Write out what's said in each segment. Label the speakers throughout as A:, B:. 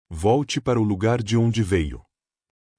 A: Volte para o lugar de onde veio.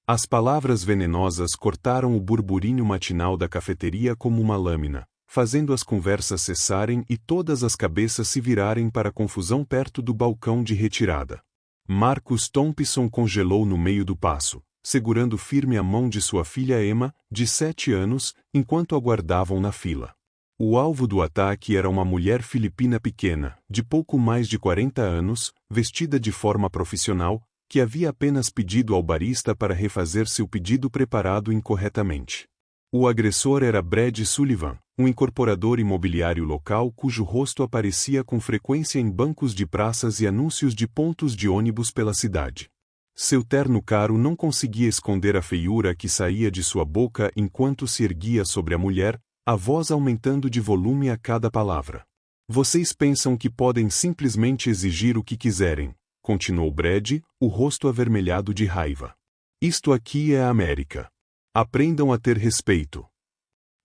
A: As palavras venenosas cortaram o burburinho matinal da cafeteria como uma lâmina, fazendo as conversas cessarem e todas as cabeças se virarem para a confusão perto do balcão de retirada. Marcus Thompson congelou no meio do passo, segurando firme a mão de sua filha Emma, de 7 anos, enquanto aguardavam na fila. O alvo do ataque era uma mulher filipina pequena, de pouco mais de 40 anos, vestida de forma profissional, que havia apenas pedido ao barista para refazer seu pedido preparado incorretamente. O agressor era Brad Sullivan, um incorporador imobiliário local cujo rosto aparecia com frequência em bancos de praças e anúncios de pontos de ônibus pela cidade. Seu terno caro não conseguia esconder a feiura que saía de sua boca enquanto se erguia sobre a mulher, a voz aumentando de volume a cada palavra. Vocês pensam que podem simplesmente exigir o que quiserem, continuou Brad, o rosto avermelhado de raiva. Isto aqui é a América. Aprendam a ter respeito.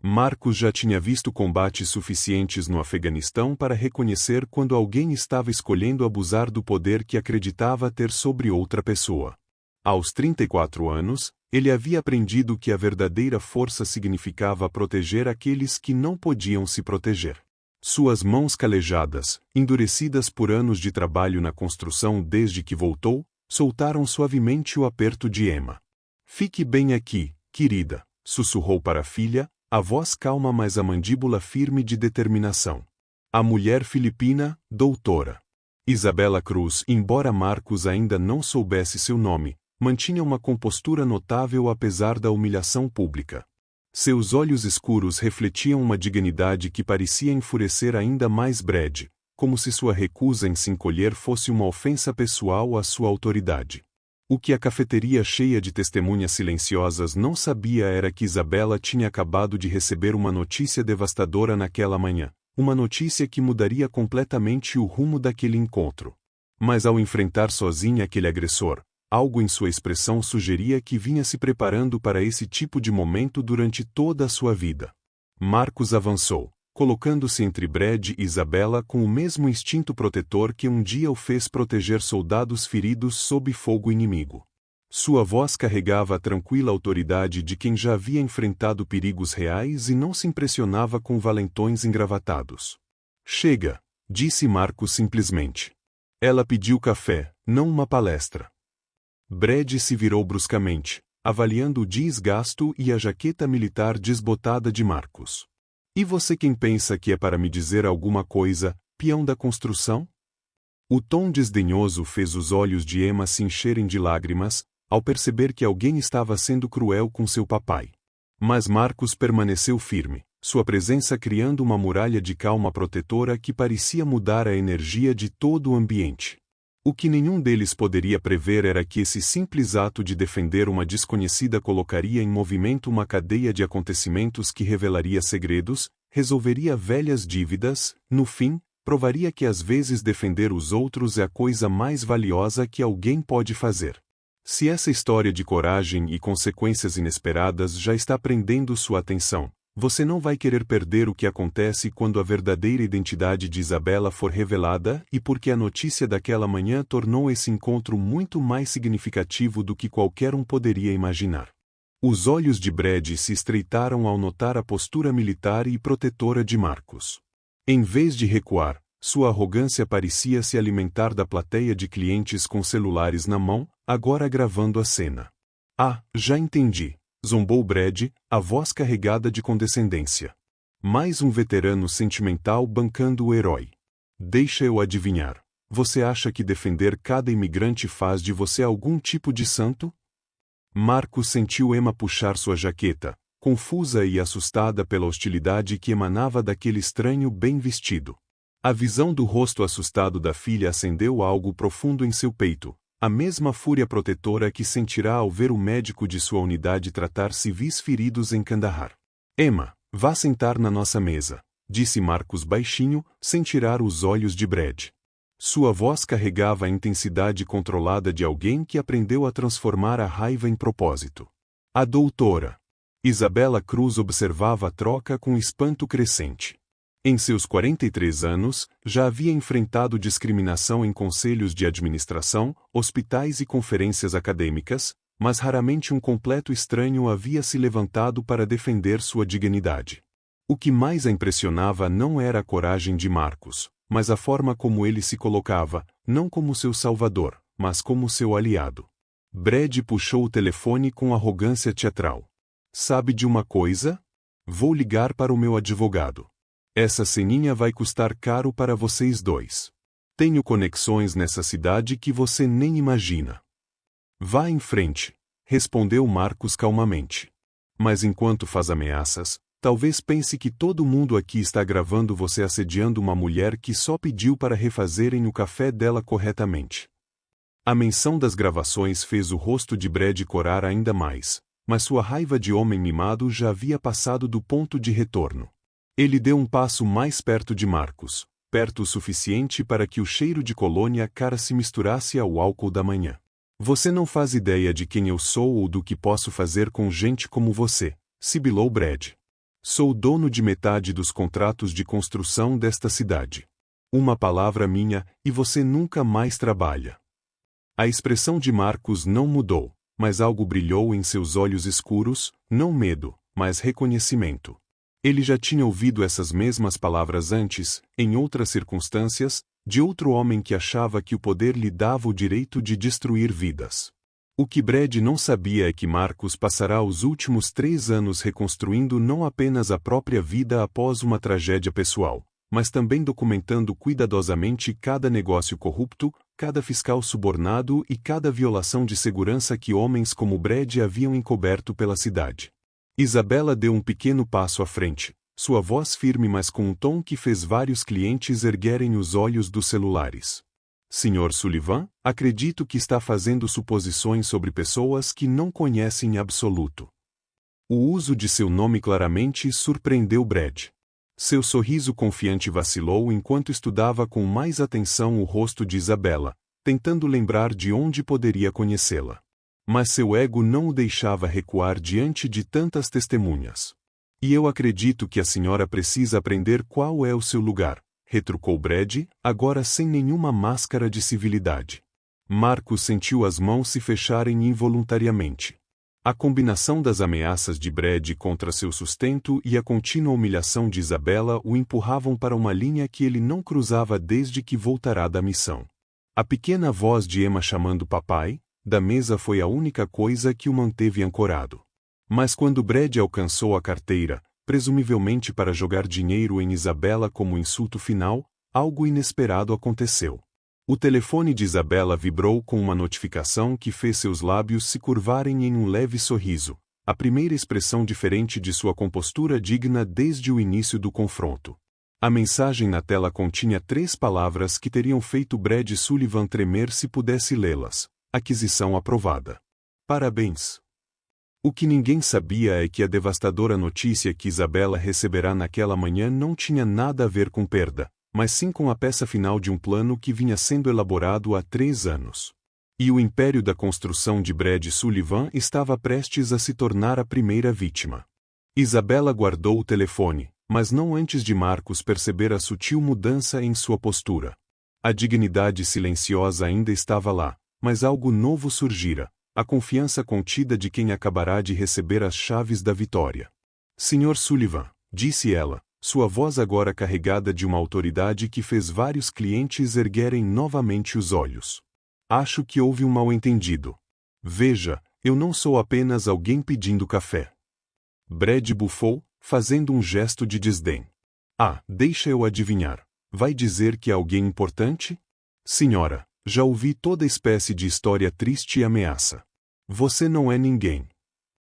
A: Marcus já tinha visto combates suficientes no Afeganistão para reconhecer quando alguém estava escolhendo abusar do poder que acreditava ter sobre outra pessoa. Aos 34 anos, ele havia aprendido que a verdadeira força significava proteger aqueles que não podiam se proteger. Suas mãos calejadas, endurecidas por anos de trabalho na construção desde que voltou, soltaram suavemente o aperto de Emma. Fique bem aqui, querida, sussurrou para a filha, a voz calma mas a mandíbula firme de determinação. A mulher filipina, doutora Isabela Cruz, embora Marcus ainda não soubesse seu nome, mantinha uma compostura notável apesar da humilhação pública. Seus olhos escuros refletiam uma dignidade que parecia enfurecer ainda mais Brad, como se sua recusa em se encolher fosse uma ofensa pessoal à sua autoridade. O que a cafeteria cheia de testemunhas silenciosas não sabia era que Isabela tinha acabado de receber uma notícia devastadora naquela manhã, uma notícia que mudaria completamente o rumo daquele encontro. Mas ao enfrentar sozinha aquele agressor, algo em sua expressão sugeria que vinha se preparando para esse tipo de momento durante toda a sua vida. Marcus avançou, colocando-se entre Brad e Isabela com o mesmo instinto protetor que um dia o fez proteger soldados feridos sob fogo inimigo. Sua voz carregava a tranquila autoridade de quem já havia enfrentado perigos reais e não se impressionava com valentões engravatados. Chega, disse Marcus simplesmente. Ela pediu café, não uma palestra. Brad se virou bruscamente, avaliando o desgasto e a jaqueta militar desbotada de Marcus. E você quem pensa que é para me dizer alguma coisa, peão da construção? O tom desdenhoso fez os olhos de Emma se encherem de lágrimas, ao perceber que alguém estava sendo cruel com seu papai. Mas Marcus permaneceu firme, sua presença criando uma muralha de calma protetora que parecia mudar a energia de todo o ambiente. O que nenhum deles poderia prever era que esse simples ato de defender uma desconhecida colocaria em movimento uma cadeia de acontecimentos que revelaria segredos, resolveria velhas dívidas, no fim, provaria que às vezes defender os outros é a coisa mais valiosa que alguém pode fazer. Se essa história de coragem e consequências inesperadas já está prendendo sua atenção, você não vai querer perder o que acontece quando a verdadeira identidade de Isabela for revelada e porque a notícia daquela manhã tornou esse encontro muito mais significativo do que qualquer um poderia imaginar. Os olhos de Brad se estreitaram ao notar a postura militar e protetora de Marcus. Em vez de recuar, sua arrogância parecia se alimentar da plateia de clientes com celulares na mão, agora gravando a cena. Ah, já entendi. Zombou Brad, a voz carregada de condescendência. Mais um veterano sentimental bancando o herói. Deixa eu adivinhar. Você acha que defender cada imigrante faz de você algum tipo de santo? Marcus sentiu Emma puxar sua jaqueta, confusa e assustada pela hostilidade que emanava daquele estranho bem vestido. A visão do rosto assustado da filha acendeu algo profundo em seu peito. A mesma fúria protetora que sentirá ao ver o médico de sua unidade tratar civis feridos em Kandahar. Emma, vá sentar na nossa mesa, disse Marcus baixinho, sem tirar os olhos de Brad. Sua voz carregava a intensidade controlada de alguém que aprendeu a transformar a raiva em propósito. A doutora Isabela Cruz observava a troca com espanto crescente. Em seus 43 anos, já havia enfrentado discriminação em conselhos de administração, hospitais e conferências acadêmicas, mas raramente um completo estranho havia se levantado para defender sua dignidade. O que mais a impressionava não era a coragem de Marcus, mas a forma como ele se colocava, não como seu salvador, mas como seu aliado. Brad puxou o telefone com arrogância teatral. Sabe de uma coisa? Vou ligar para o meu advogado. Essa ceninha vai custar caro para vocês dois. Tenho conexões nessa cidade que você nem imagina. Vá em frente, respondeu Marcus calmamente. Mas enquanto faz ameaças, talvez pense que todo mundo aqui está gravando você assediando uma mulher que só pediu para refazerem o café dela corretamente. A menção das gravações fez o rosto de Brad corar ainda mais, mas sua raiva de homem mimado já havia passado do ponto de retorno. Ele deu um passo mais perto de Marcus, perto o suficiente para que o cheiro de colônia cara se misturasse ao álcool da manhã. Você não faz ideia de quem eu sou ou do que posso fazer com gente como você, sibilou Brad. Sou dono de metade dos contratos de construção desta cidade. Uma palavra minha, e você nunca mais trabalha. A expressão de Marcus não mudou, mas algo brilhou em seus olhos escuros, não medo, mas reconhecimento. Ele já tinha ouvido essas mesmas palavras antes, em outras circunstâncias, de outro homem que achava que o poder lhe dava o direito de destruir vidas. O que Brad não sabia é que Marcus passará os últimos 3 anos reconstruindo não apenas a própria vida após uma tragédia pessoal, mas também documentando cuidadosamente cada negócio corrupto, cada fiscal subornado e cada violação de segurança que homens como Brad haviam encoberto pela cidade. Isabela deu um pequeno passo à frente, sua voz firme mas com um tom que fez vários clientes erguerem os olhos dos celulares. Sr. Sullivan, acredito que está fazendo suposições sobre pessoas que não conhece em absoluto. O uso de seu nome claramente surpreendeu Brad. Seu sorriso confiante vacilou enquanto estudava com mais atenção o rosto de Isabela, tentando lembrar de onde poderia conhecê-la. Mas seu ego não o deixava recuar diante de tantas testemunhas. E eu acredito que a senhora precisa aprender qual é o seu lugar, retrucou Brad, agora sem nenhuma máscara de civilidade. Marcus sentiu as mãos se fecharem involuntariamente. A combinação das ameaças de Brad contra seu sustento e a contínua humilhação de Isabela o empurravam para uma linha que ele não cruzava desde que voltará da missão. A pequena voz de Emma chamando papai da mesa foi a única coisa que o manteve ancorado. Mas quando Brad alcançou a carteira, presumivelmente para jogar dinheiro em Isabela como insulto final, algo inesperado aconteceu. O telefone de Isabela vibrou com uma notificação que fez seus lábios se curvarem em um leve sorriso, a primeira expressão diferente de sua compostura digna desde o início do confronto. A mensagem na tela continha 3 palavras que teriam feito Brad Sullivan tremer se pudesse lê-las. Aquisição aprovada. Parabéns. O que ninguém sabia é que a devastadora notícia que Isabela receberá naquela manhã não tinha nada a ver com perda, mas sim com a peça final de um plano que vinha sendo elaborado há 3 anos. E o império da construção de Brad Sullivan estava prestes a se tornar a primeira vítima. Isabela guardou o telefone, mas não antes de Marcus perceber a sutil mudança em sua postura. A dignidade silenciosa ainda estava lá, mas algo novo surgira, a confiança contida de quem acabará de receber as chaves da vitória. Sr. Sullivan, disse ela, sua voz agora carregada de uma autoridade que fez vários clientes erguerem novamente os olhos. Acho que houve um mal-entendido. Veja, eu não sou apenas alguém pedindo café. Brad bufou, fazendo um gesto de desdém. Ah, deixa eu adivinhar. Vai dizer que é alguém importante? Senhora, já ouvi toda espécie de história triste e ameaça. Você não é ninguém.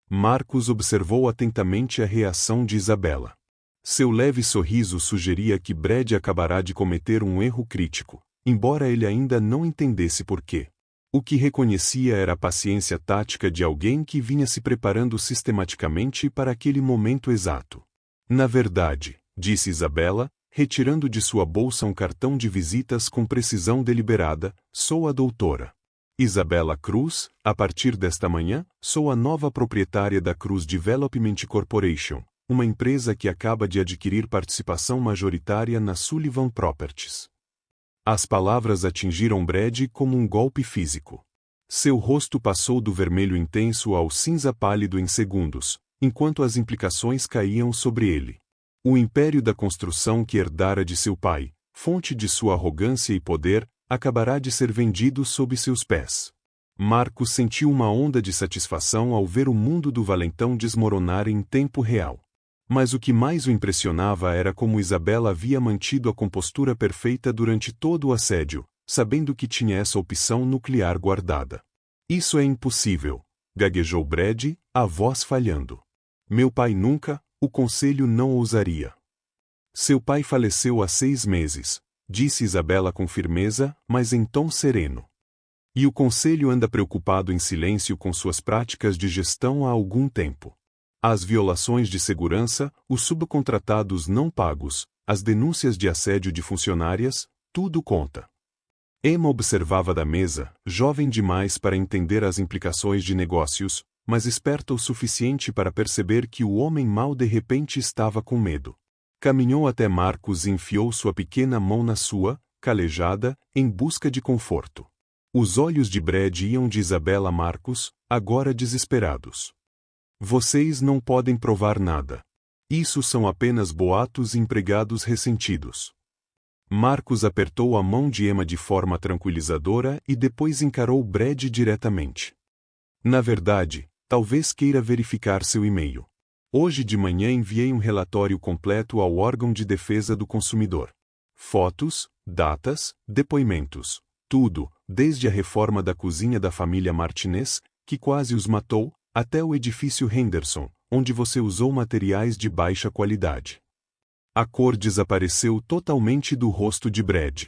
A: Marcus observou atentamente a reação de Isabela. Seu leve sorriso sugeria que Brad acabará de cometer um erro crítico, embora ele ainda não entendesse por quê. O que reconhecia era a paciência tática de alguém que vinha se preparando sistematicamente para aquele momento exato. Na verdade, disse Isabela, retirando de sua bolsa um cartão de visitas com precisão deliberada, sou a doutora Isabela Cruz, a partir desta manhã, sou a nova proprietária da Cruz Development Corporation, uma empresa que acaba de adquirir participação majoritária na Sullivan Properties. As palavras atingiram Brad como um golpe físico. Seu rosto passou do vermelho intenso ao cinza pálido em segundos, enquanto as implicações caíam sobre ele. O império da construção que herdara de seu pai, fonte de sua arrogância e poder, acabará de ser vendido sob seus pés. Marcos sentiu uma onda de satisfação ao ver o mundo do valentão desmoronar em tempo real. Mas o que mais o impressionava era como Isabela havia mantido a compostura perfeita durante todo o assédio, sabendo que tinha essa opção nuclear guardada. Isso é impossível, gaguejou Brad, a voz falhando. Meu pai nunca, o conselho não ousaria. Seu pai faleceu há 6 meses, disse Isabela com firmeza, mas em tom sereno. E o conselho anda preocupado em silêncio com suas práticas de gestão há algum tempo. As violações de segurança, os subcontratados não pagos, as denúncias de assédio de funcionárias, tudo conta. Emma observava da mesa, jovem demais para entender as implicações de negócios, mas esperta o suficiente para perceber que o homem mau de repente estava com medo. Caminhou até Marcos e enfiou sua pequena mão na sua, calejada, em busca de conforto. Os olhos de Brad iam de Isabela a Marcos, agora desesperados. Vocês não podem provar nada. Isso são apenas boatos e empregados ressentidos. Marcos apertou a mão de Emma de forma tranquilizadora e depois encarou Brad diretamente. Na verdade, talvez queira verificar seu e-mail. Hoje de manhã enviei um relatório completo ao órgão de defesa do consumidor. Fotos, datas, depoimentos, tudo, desde a reforma da cozinha da família Martinez, que quase os matou, até o edifício Henderson, onde você usou materiais de baixa qualidade. A cor desapareceu totalmente do rosto de Brad.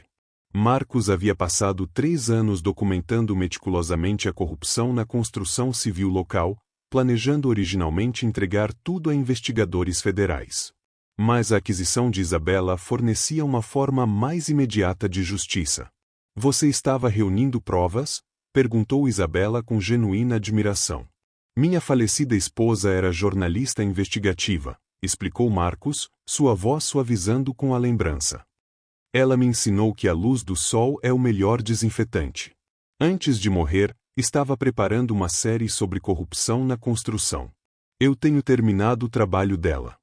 A: Marcos havia passado 3 anos documentando meticulosamente a corrupção na construção civil local, planejando originalmente entregar tudo a investigadores federais. Mas a aquisição de Isabela fornecia uma forma mais imediata de justiça. Você estava reunindo provas? Perguntou Isabela com genuína admiração. Minha falecida esposa era jornalista investigativa, explicou Marcos, sua voz suavizando com a lembrança. Ela me ensinou que a luz do sol é o melhor desinfetante. Antes de morrer, estava preparando uma série sobre corrupção na construção. Eu tenho terminado o trabalho dela.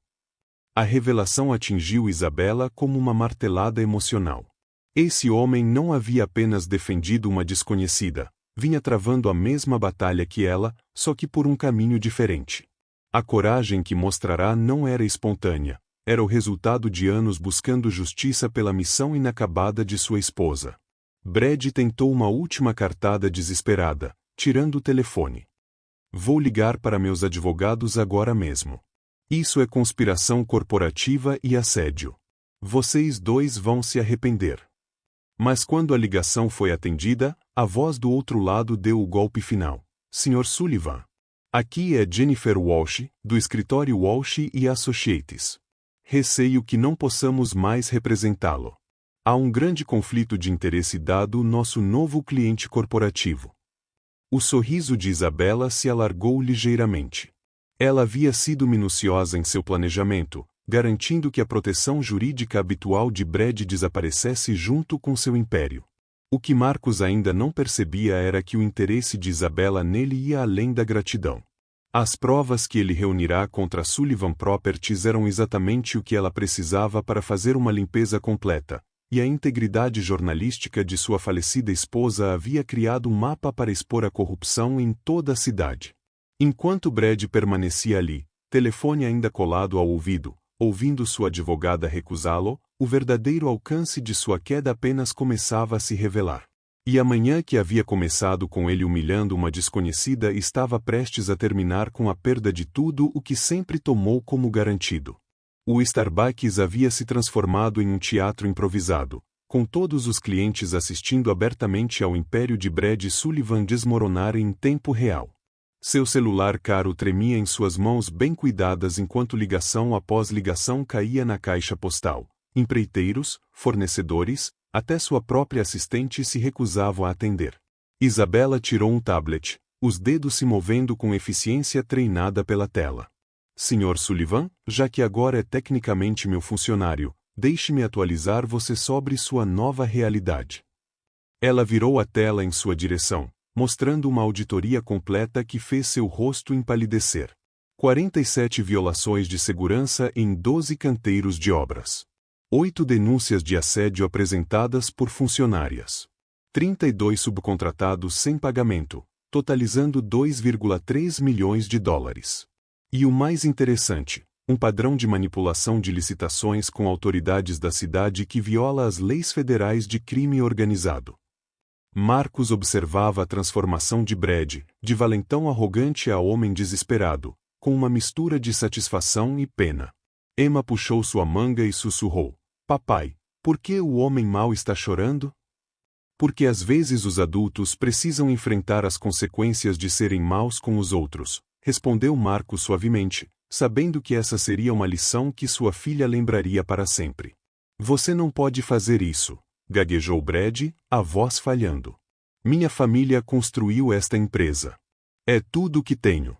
A: A revelação atingiu Isabela como uma martelada emocional. Esse homem não havia apenas defendido uma desconhecida, vinha travando a mesma batalha que ela, só que por um caminho diferente. A coragem que mostrará não era espontânea, era o resultado de anos buscando justiça pela missão inacabada de sua esposa. Brad tentou uma última cartada desesperada, tirando o telefone. Vou ligar para meus advogados agora mesmo. Isso é conspiração corporativa e assédio. Vocês dois vão se arrepender. Mas quando a ligação foi atendida, a voz do outro lado deu o golpe final. Sr. Sullivan. Aqui é Jennifer Walsh, do escritório Walsh e Associates. Receio que não possamos mais representá-lo. Há um grande conflito de interesse dado nosso novo cliente corporativo. O sorriso de Isabela se alargou ligeiramente. Ela havia sido minuciosa em seu planejamento, garantindo que a proteção jurídica habitual de Brad desaparecesse junto com seu império. O que Marcos ainda não percebia era que o interesse de Isabela nele ia além da gratidão. As provas que ele reunirá contra Sullivan Properties eram exatamente o que ela precisava para fazer uma limpeza completa, e a integridade jornalística de sua falecida esposa havia criado um mapa para expor a corrupção em toda a cidade. Enquanto Brad permanecia ali, telefone ainda colado ao ouvido, ouvindo sua advogada recusá-lo, o verdadeiro alcance de sua queda apenas começava a se revelar. E a manhã que havia começado com ele humilhando uma desconhecida estava prestes a terminar com a perda de tudo o que sempre tomou como garantido. O Starbucks havia se transformado em um teatro improvisado, com todos os clientes assistindo abertamente ao império de Brad Sullivan desmoronar em tempo real. Seu celular caro tremia em suas mãos bem cuidadas enquanto ligação após ligação caía na caixa postal. Empreiteiros, fornecedores, até sua própria assistente se recusavam a atender. Isabela tirou um tablet, os dedos se movendo com eficiência treinada pela tela. Sr. Sullivan, já que agora é tecnicamente meu funcionário, deixe-me atualizar você sobre sua nova realidade. Ela virou a tela em sua direção, mostrando uma auditoria completa que fez seu rosto empalidecer. 47 violações de segurança em 12 canteiros de obras. 8 denúncias de assédio apresentadas por funcionárias. 32 subcontratados sem pagamento, totalizando 2,3 milhões de dólares. E o mais interessante, um padrão de manipulação de licitações com autoridades da cidade que viola as leis federais de crime organizado. Marcus observava a transformação de Brad, de valentão arrogante a homem desesperado, com uma mistura de satisfação e pena. Emma puxou sua manga e sussurrou: Papai, por que o homem mau está chorando? Porque às vezes os adultos precisam enfrentar as consequências de serem maus com os outros, respondeu Marcus suavemente, sabendo que essa seria uma lição que sua filha lembraria para sempre. Você não pode fazer isso, gaguejou Brad, a voz falhando. Minha família construiu esta empresa. É tudo o que tenho.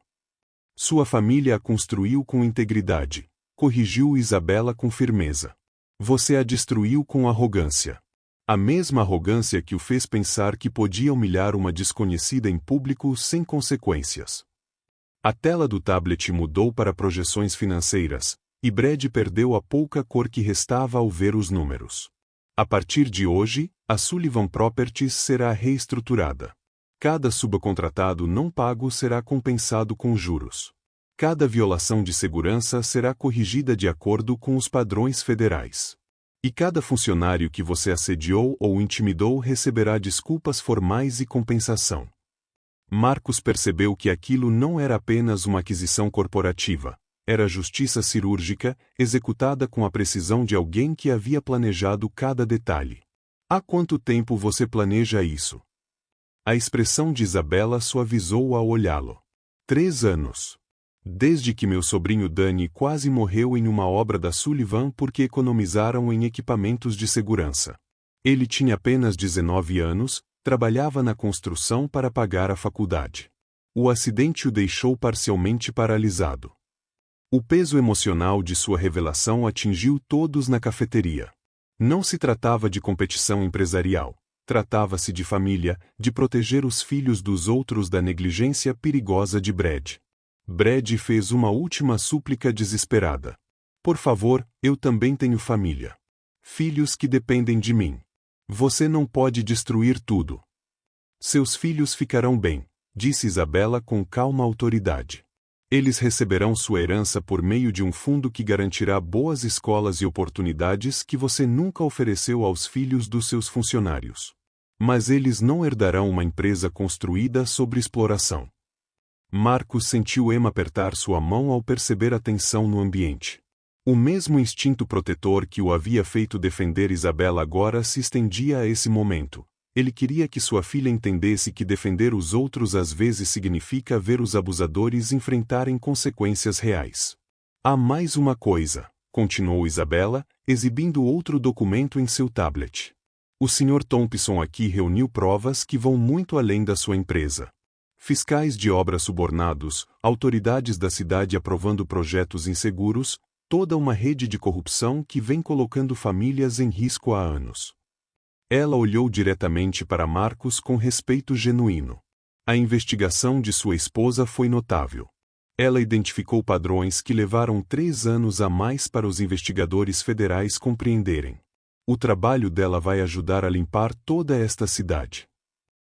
A: Sua família a construiu com integridade, corrigiu Isabela com firmeza. Você a destruiu com arrogância. A mesma arrogância que o fez pensar que podia humilhar uma desconhecida em público sem consequências. A tela do tablet mudou para projeções financeiras, e Brad perdeu a pouca cor que restava ao ver os números. A partir de hoje, a Sullivan Properties será reestruturada. Cada subcontratado não pago será compensado com juros. Cada violação de segurança será corrigida de acordo com os padrões federais. E cada funcionário que você assediou ou intimidou receberá desculpas formais e compensação. Marcus percebeu que aquilo não era apenas uma aquisição corporativa, era justiça cirúrgica, executada com a precisão de alguém que havia planejado cada detalhe. Há quanto tempo você planeja isso? A expressão de Isabela suavizou ao olhá-lo. 3 anos. Desde que meu sobrinho Danny quase morreu em uma obra da Sullivan porque economizaram em equipamentos de segurança. Ele tinha apenas 19 anos, trabalhava na construção para pagar a faculdade. O acidente o deixou parcialmente paralisado. O peso emocional de sua revelação atingiu todos na cafeteria. Não se tratava de competição empresarial. Tratava-se de família, de proteger os filhos dos outros da negligência perigosa de Brad. Brad fez uma última súplica desesperada. Por favor, eu também tenho família. Filhos que dependem de mim. Você não pode destruir tudo. Seus filhos ficarão bem, disse Isabela com calma autoridade. Eles receberão sua herança por meio de um fundo que garantirá boas escolas e oportunidades que você nunca ofereceu aos filhos dos seus funcionários. Mas eles não herdarão uma empresa construída sobre exploração. Marcus sentiu Emma apertar sua mão ao perceber a tensão no ambiente. O mesmo instinto protetor que o havia feito defender Isabela agora se estendia a esse momento. Ele queria que sua filha entendesse que defender os outros às vezes significa ver os abusadores enfrentarem consequências reais. Há mais uma coisa, continuou Isabela, exibindo outro documento em seu tablet. O Sr. Thompson aqui reuniu provas que vão muito além da sua empresa. Fiscais de obra subornados, autoridades da cidade aprovando projetos inseguros, toda uma rede de corrupção que vem colocando famílias em risco há anos. Ela olhou diretamente para Marcus com respeito genuíno. A investigação de sua esposa foi notável. Ela identificou padrões que levaram 3 anos a mais para os investigadores federais compreenderem. O trabalho dela vai ajudar a limpar toda esta cidade.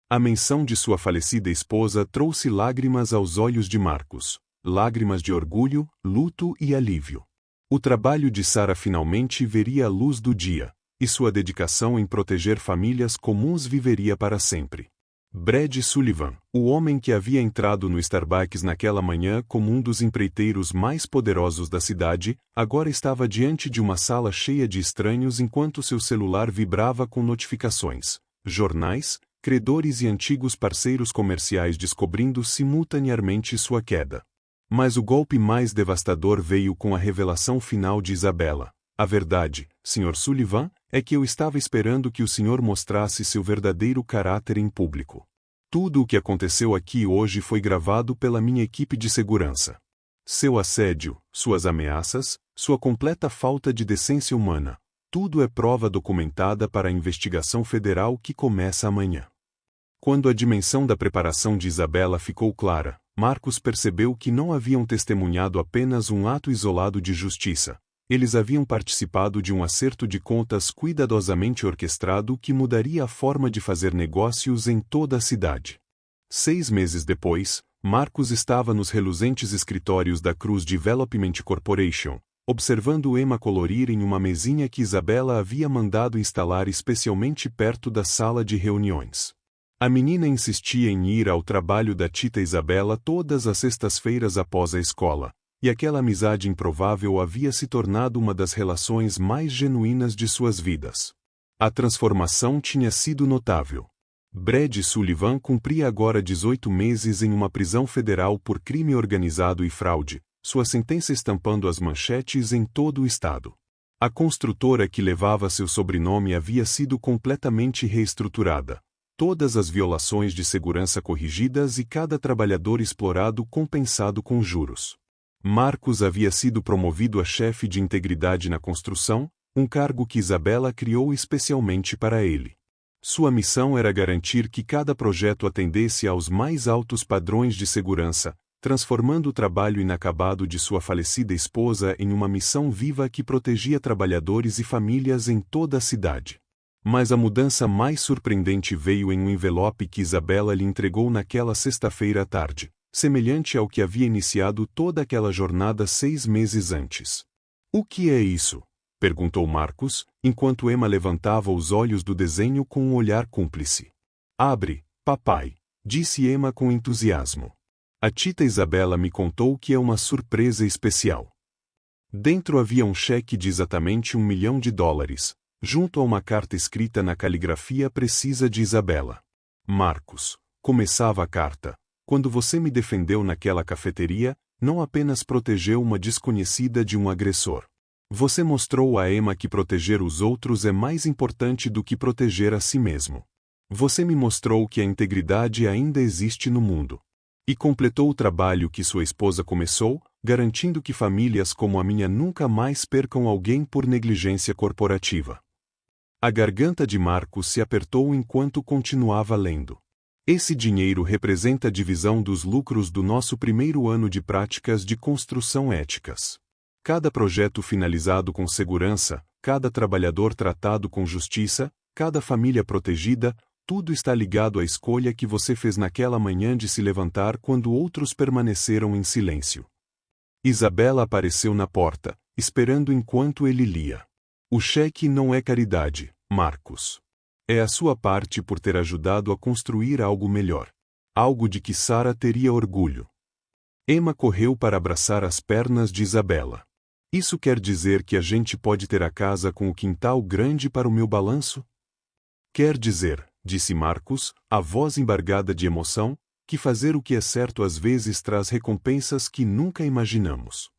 A: A menção de sua falecida esposa trouxe lágrimas aos olhos de Marcus, lágrimas de orgulho, luto e alívio. O trabalho de Sarah finalmente veria a luz do dia, e sua dedicação em proteger famílias comuns viveria para sempre. Brad Sullivan, o homem que havia entrado no Starbucks naquela manhã como um dos empreiteiros mais poderosos da cidade, agora estava diante de uma sala cheia de estranhos enquanto seu celular vibrava com notificações, jornais, credores e antigos parceiros comerciais descobrindo simultaneamente sua queda. Mas o golpe mais devastador veio com a revelação final de Isabela. A verdade, Sr. Sullivan, é que eu estava esperando que o senhor mostrasse seu verdadeiro caráter em público. Tudo o que aconteceu aqui hoje foi gravado pela minha equipe de segurança. Seu assédio, suas ameaças, sua completa falta de decência humana, tudo é prova documentada para a investigação federal que começa amanhã. Quando a dimensão da preparação de Isabela ficou clara, Marcos percebeu que não haviam testemunhado apenas um ato isolado de justiça. Eles haviam participado de um acerto de contas cuidadosamente orquestrado que mudaria a forma de fazer negócios em toda a cidade. 6 meses depois, Marcos estava nos reluzentes escritórios da Cruz Development Corporation, observando Emma colorir em uma mesinha que Isabela havia mandado instalar especialmente perto da sala de reuniões. A menina insistia em ir ao trabalho da tita Isabela todas as sextas-feiras após a escola, e aquela amizade improvável havia se tornado uma das relações mais genuínas de suas vidas. A transformação tinha sido notável. Brad Sullivan cumpria agora 18 meses em uma prisão federal por crime organizado e fraude, sua sentença estampando as manchetes em todo o estado. A construtora que levava seu sobrenome havia sido completamente reestruturada. Todas as violações de segurança corrigidas e cada trabalhador explorado compensado com juros. Marcos havia sido promovido a chefe de integridade na construção, um cargo que Isabela criou especialmente para ele. Sua missão era garantir que cada projeto atendesse aos mais altos padrões de segurança, transformando o trabalho inacabado de sua falecida esposa em uma missão viva que protegia trabalhadores e famílias em toda a cidade. Mas a mudança mais surpreendente veio em um envelope que Isabela lhe entregou naquela sexta-feira à tarde, semelhante ao que havia iniciado toda aquela jornada 6 meses antes. "O que é isso?" perguntou Marcos, enquanto Emma levantava os olhos do desenho com um olhar cúmplice. "Abre, papai", disse Emma com entusiasmo. "A tita Isabela me contou que é uma surpresa especial." Dentro havia um cheque de exatamente $1 milhão, junto a uma carta escrita na caligrafia precisa de Isabela. "Marcos", começava a carta, "quando você me defendeu naquela cafeteria, não apenas protegeu uma desconhecida de um agressor. Você mostrou a Emma que proteger os outros é mais importante do que proteger a si mesmo. Você me mostrou que a integridade ainda existe no mundo. E completou o trabalho que sua esposa começou, garantindo que famílias como a minha nunca mais percam alguém por negligência corporativa." A garganta de Marcos se apertou enquanto continuava lendo. "Esse dinheiro representa a divisão dos lucros do nosso primeiro ano de práticas de construção éticas. Cada projeto finalizado com segurança, cada trabalhador tratado com justiça, cada família protegida, tudo está ligado à escolha que você fez naquela manhã de se levantar quando outros permaneceram em silêncio." Isabela apareceu na porta, esperando enquanto ele lia. "O cheque não é caridade, Marcos. É a sua parte por ter ajudado a construir algo melhor. Algo de que Sarah teria orgulho." Emma correu para abraçar as pernas de Isabela. "Isso quer dizer que a gente pode ter a casa com o quintal grande para o meu balanço?" "Quer dizer", disse Marcos, a voz embargada de emoção, "que fazer o que é certo às vezes traz recompensas que nunca imaginamos."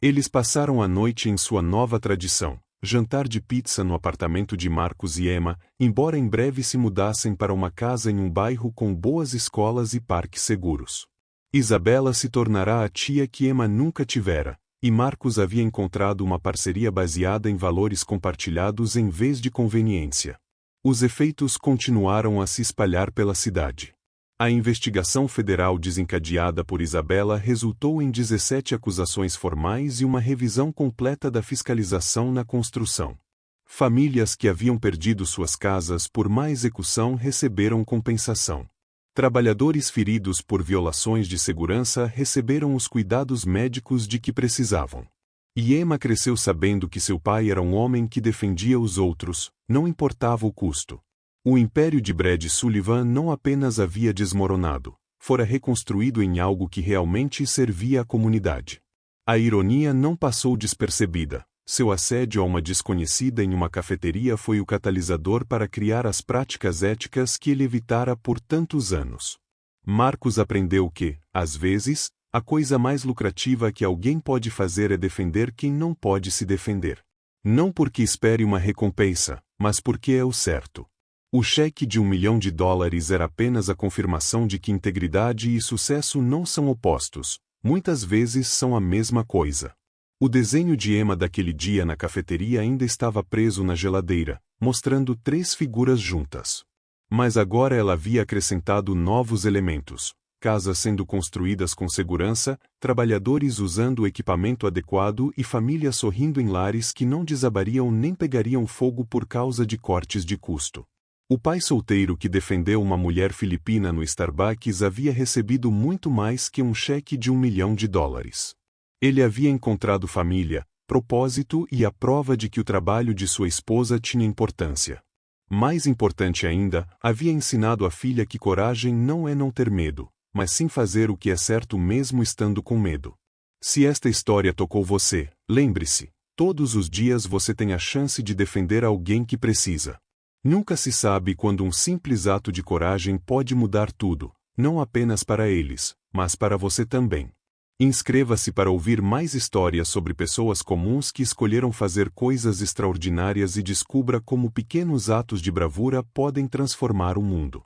A: Eles passaram a noite em sua nova tradição, jantar de pizza no apartamento de Marcos e Emma, embora em breve se mudassem para uma casa em um bairro com boas escolas e parques seguros. Isabela se tornará a tia que Emma nunca tivera, e Marcos havia encontrado uma parceria baseada em valores compartilhados em vez de conveniência. Os efeitos continuaram a se espalhar pela cidade. A investigação federal desencadeada por Isabela resultou em 17 acusações formais e uma revisão completa da fiscalização na construção. Famílias que haviam perdido suas casas por má execução receberam compensação. Trabalhadores feridos por violações de segurança receberam os cuidados médicos de que precisavam. E Emma cresceu sabendo que seu pai era um homem que defendia os outros, não importava o custo. O império de Brad Sullivan não apenas havia desmoronado, fora reconstruído em algo que realmente servia à comunidade. A ironia não passou despercebida. Seu assédio a uma desconhecida em uma cafeteria foi o catalisador para criar as práticas éticas que ele evitara por tantos anos. Marcos aprendeu que, às vezes, a coisa mais lucrativa que alguém pode fazer é defender quem não pode se defender. Não porque espere uma recompensa, mas porque é o certo. O cheque de $1 milhão era apenas a confirmação de que integridade e sucesso não são opostos, Muitas vezes são a mesma coisa. O desenho de Emma daquele dia na cafeteria ainda estava preso na geladeira, mostrando 3 figuras juntas. Mas agora ela havia acrescentado novos elementos: casas sendo construídas com segurança, trabalhadores usando o equipamento adequado e famílias sorrindo em lares que não desabariam nem pegariam fogo por causa de cortes de custo. O pai solteiro que defendeu uma mulher filipina no Starbucks havia recebido muito mais que um cheque de $1 milhão. Ele havia encontrado família, propósito e a prova de que o trabalho de sua esposa tinha importância. Mais importante ainda, havia ensinado à filha que coragem não é não ter medo, mas sim fazer o que é certo mesmo estando com medo. Se esta história tocou você, lembre-se, todos os dias você tem a chance de defender alguém que precisa. Nunca se sabe quando um simples ato de coragem pode mudar tudo, não apenas para eles, mas para você também. Inscreva-se para ouvir mais histórias sobre pessoas comuns que escolheram fazer coisas extraordinárias e descubra como pequenos atos de bravura podem transformar o mundo.